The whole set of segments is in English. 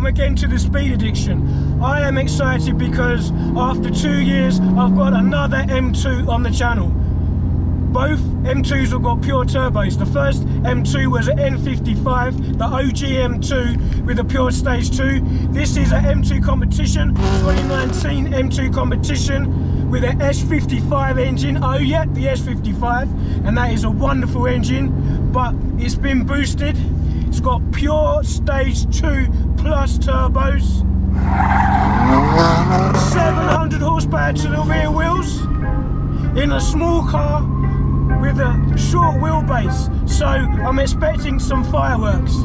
welcome again to the Speed Addiction. I am excited because after 2 years I've got another M2 on the channel. Both M2s have got pure turbos. The first M2 was an N55, the OG M2 with a pure stage 2. This is an M2 Competition, 2019 M2 Competition with an S55 engine. Oh yeah, the S55, and that is a wonderful engine, but it's been boosted. It's got pure stage 2 plus turbos, 700 horsepower to the rear wheels, in a small car with a short wheelbase, so I'm expecting some fireworks.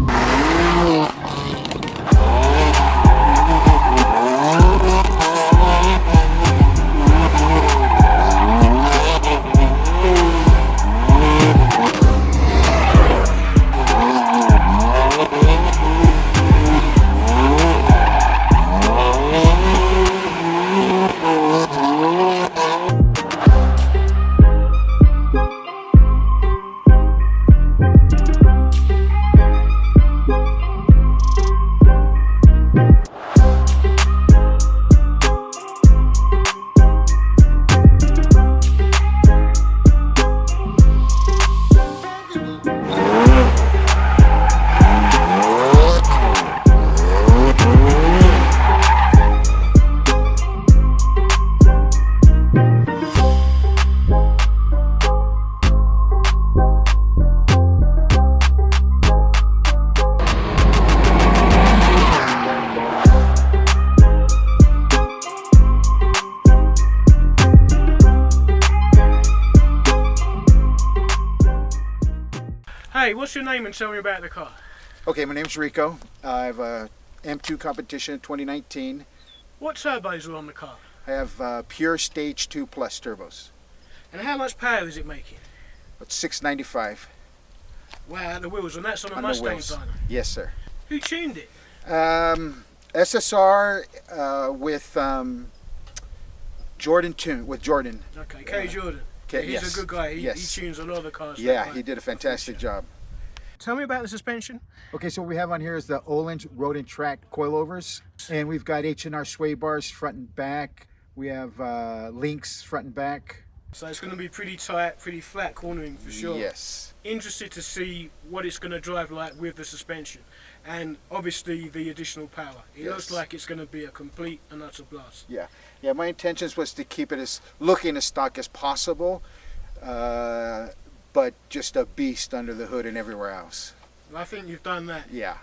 Hey, what's your name and tell me about the car? Okay, my name's Rico. I have a M2 Competition 2019. What turbos are on the car? I have pure stage 2 plus turbos. And how much power is it making? It's 695. Wow, the wheels, and that's on a On the Mustang wheels. dyno. Yes, sir. Who tuned it? SSR with Jordan tune with Jordan. Okay, Cary Jordan. Okay, He's yes. a good guy. He tunes a lot of the cars. Yeah, he did a fantastic job. Tell me about the suspension. Okay, so what we have on here is the Ohlins Road Track coilovers, and we've got H&R sway bars front and back. We have links front and back. So it's going to be pretty tight, pretty flat cornering for sure. Yes. Interested to see what it's going to drive like with the suspension, and obviously the additional power. It looks like it's going to be a complete and utter blast. Yeah, yeah. My intentions was to keep it as looking as stock as possible, but just a beast under the hood and everywhere else. I think you've done that. Yeah.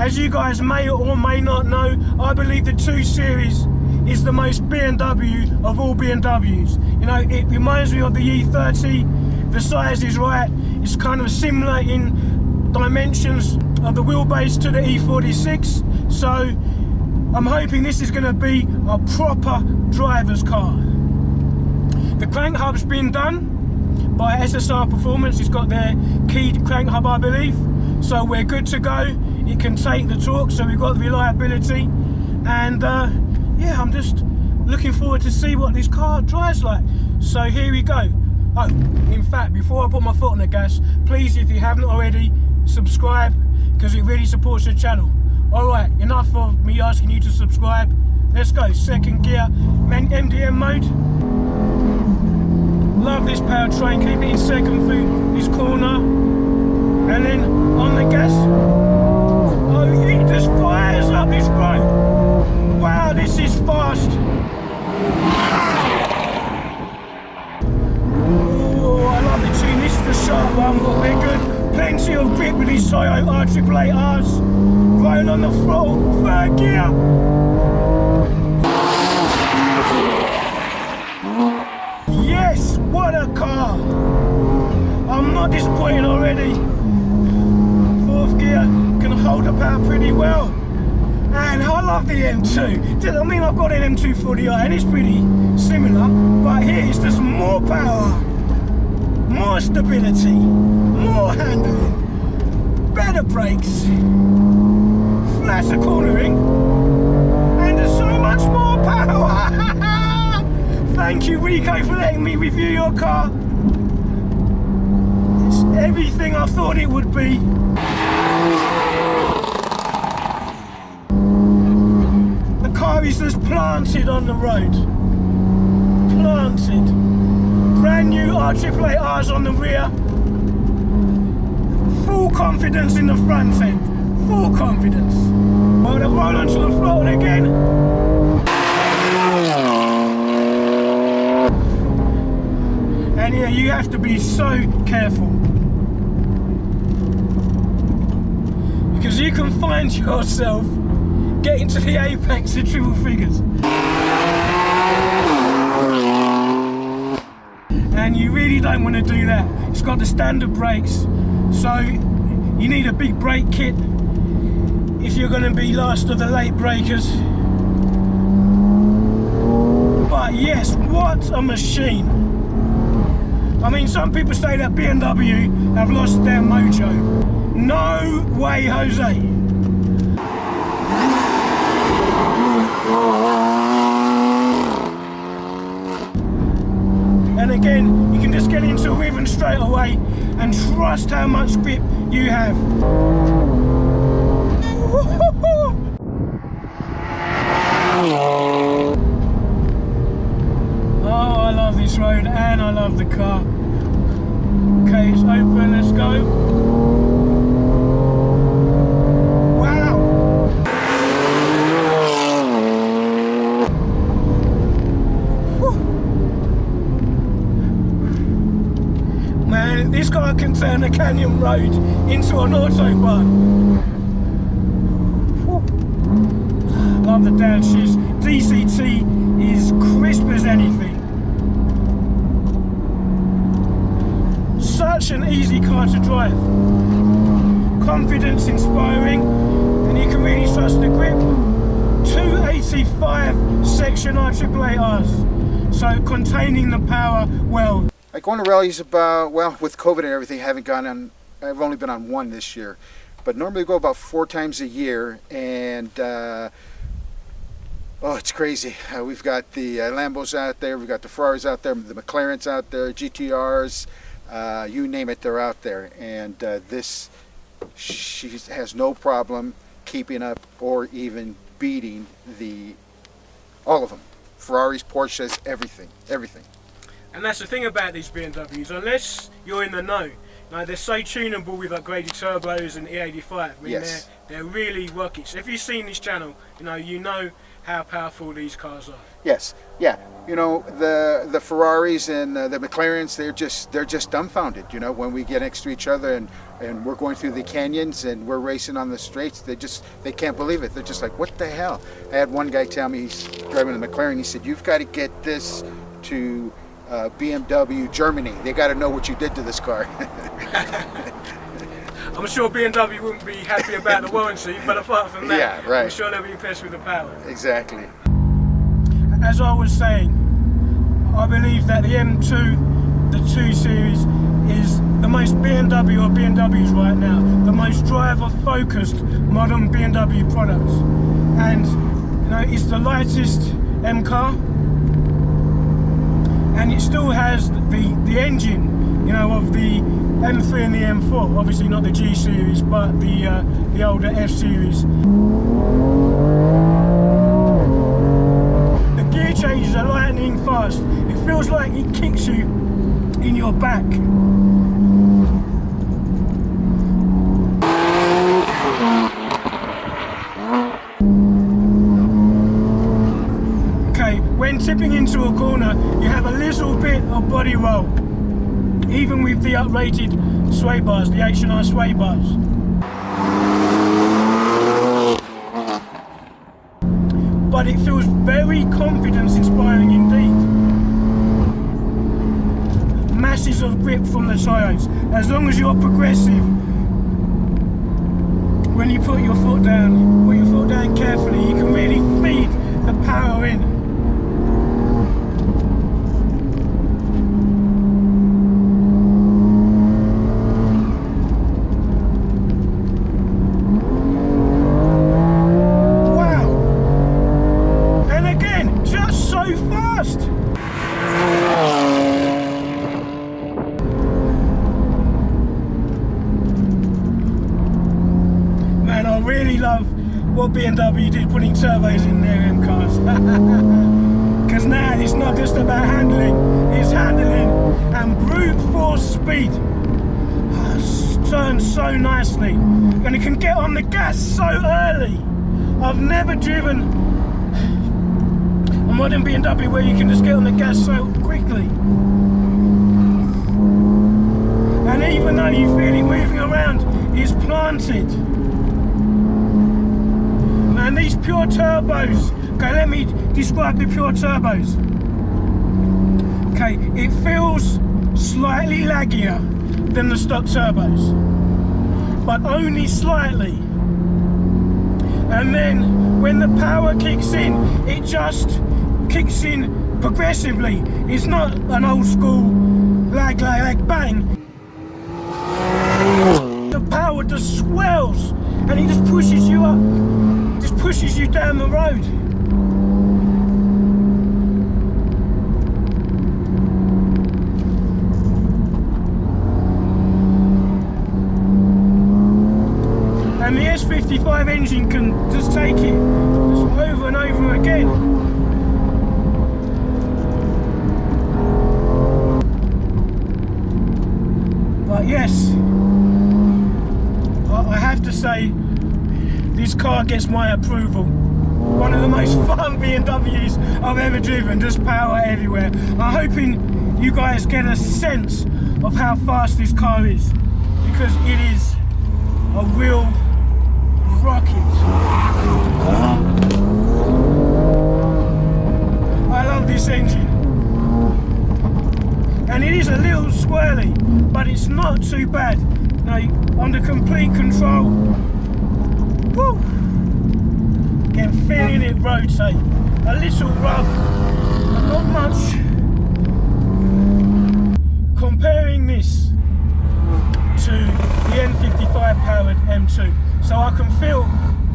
As you guys may or may not know, I believe the 2 Series is the most BMW of all BMWs. You know, it reminds me of the E30. The size is right. It's kind of similar in dimensions of the wheelbase to the E46. So I'm hoping this is going to be a proper driver's car. The crank hub's been done by SSR Performance. It's got their keyed crank hub, I believe. So we're good to go. It can take the torque, so we've got the reliability. And yeah, I'm just looking forward to see what this car drives like. So here we go. Oh, in fact, before I put my foot on the gas, please, if you haven't already, subscribe, because it really supports the channel. Alright, enough of me asking you to subscribe. Let's go, second gear, MDM mode. Love this powertrain, keep it in second through this corner. And then on the gas. Oh, it just fires up this road. Wow, this is fast. Oh, I love the tune. This is the sharp one, but we're good. Plenty of grip with these Toyota R888Rs. Roll on the throttle, third gear. Yes, what a car. I'm not disappointed already. Fourth gear, can hold the power pretty well. And I love the M2. I mean, I've got an M240i and it's pretty similar, but here it's just more power, more stability, more handling, better brakes, flatter cornering, and there's so much more power. Thank you, Rico, for letting me review your car. It's everything I thought it would be. The car is just planted on the road. Planted. Brand new R888Rs on the rear. Full confidence in the front end. Full confidence. Well, they roll onto the throttle again. And yeah, you have to be so careful. Because you can find yourself getting to the apex of triple figures. And you really don't want to do that. It's got the standard brakes, so you need a big brake kit if you're going to be last of the late breakers. But yes, what a machine. I mean, some people say that BMW have lost their mojo. No way, Jose. And again, you can just get into a rhythm straight away and trust how much grip you have. Oh, I love this road and I love the car. Okay, it's open, let's go. Wow! Man, this car can turn a canyon road into an autobahn. Love the downshifts. DCT is crisp as anything. Such an easy car to drive. Confidence inspiring, and you can really trust the grip. 285 section R888Rs, so containing the power well. I go on to rallies about, well, with COVID and everything, I've only been on one this year, but normally go about 4 times a year, and oh, it's crazy. We've got the Lambos out there, we've got the Ferraris out there, the McLarens out there, GTRs, you name it, they're out there. And she has no problem keeping up or even beating all of them. Ferraris, Porsches, everything. And that's the thing about these BMWs, unless you're in the know. Now, they're so tunable with upgraded turbos and E85. I mean, yes. They're really working. So if you've seen this channel, you know how powerful these cars are. Yes, yeah. You know, the Ferraris and the McLarens, they're just dumbfounded. You know, when we get next to each other and we're going through the canyons and we're racing on the straights, they can't believe it. They're just like, what the hell? I had one guy tell me, he's driving a McLaren. He said, you've got to get this to BMW Germany. They got to know what you did to this car. I'm sure BMW wouldn't be happy about the warranty, but apart from that, yeah, right. I'm sure they'll be impressed with the power. Exactly. As I was saying, I believe that the M2, the 2 Series, is the most BMW of BMWs right now, the most driver-focused modern BMW product. And it's the lightest M car, and it still has the engine, of the M3 and the M4. Obviously not the G Series, but the older F Series. The gear changes are lightning fast. It feels like it kicks you in your back. Okay, when tipping into a corner, you have a little bit of body roll, even with the uprated sway bars, the H&R sway bars. But it feels very confidence inspiring indeed. Masses of grip from the tyres. As long as you're progressive, when you put your foot down carefully, you can really feed the power in. what BMW did putting turbos in their M cars. Because now it's not just about handling, it's handling and brute force speed. Turns so nicely, and it can get on the gas so early. I've never driven a modern BMW where you can just get on the gas so quickly. And even though you feel it moving around, it's planted. And these pure turbos, okay, let me describe the pure turbos. Okay, it feels slightly laggier than the stock turbos, but only slightly. And then when the power kicks in, it just kicks in progressively. It's not an old school lag bang. The power just swells and it just pushes you up, just pushes you down the road. And the S55 engine can just take it just over and over again. But yes, I have to say, this car gets my approval. One of the most fun BMWs I've ever driven, just power everywhere. I'm hoping you guys get a sense of how fast this car is, because it is a real rocket. I love this engine, and it is a little squirrely, but it's not too bad. Now, under complete control, woo, can feeling it rotate. A little rub, but not much. Comparing this to the M55 powered M2, so I can feel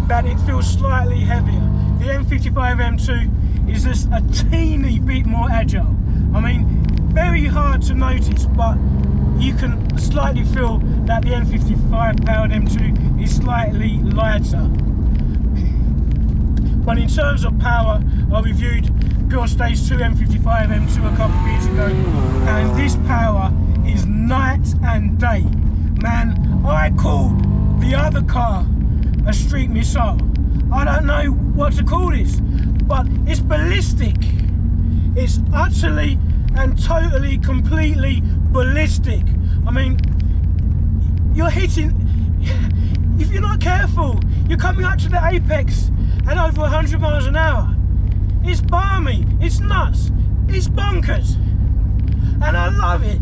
that it feels slightly heavier. The M55 M2 is just a teeny bit more agile. I mean, very hard to notice, but you can slightly feel that the M55 powered M2 is slightly lighter. But in terms of power, I reviewed Pure Stage 2 M55 M2 a couple of years ago, and this power is night and day. Man, I called the other car a street missile. I don't know what to call this, but it's ballistic. It's utterly and totally, completely ballistic. I mean, you're hitting, if you're not careful, you're coming up to the apex at over 100 miles an hour. It's balmy, it's nuts, it's bonkers, and I love it.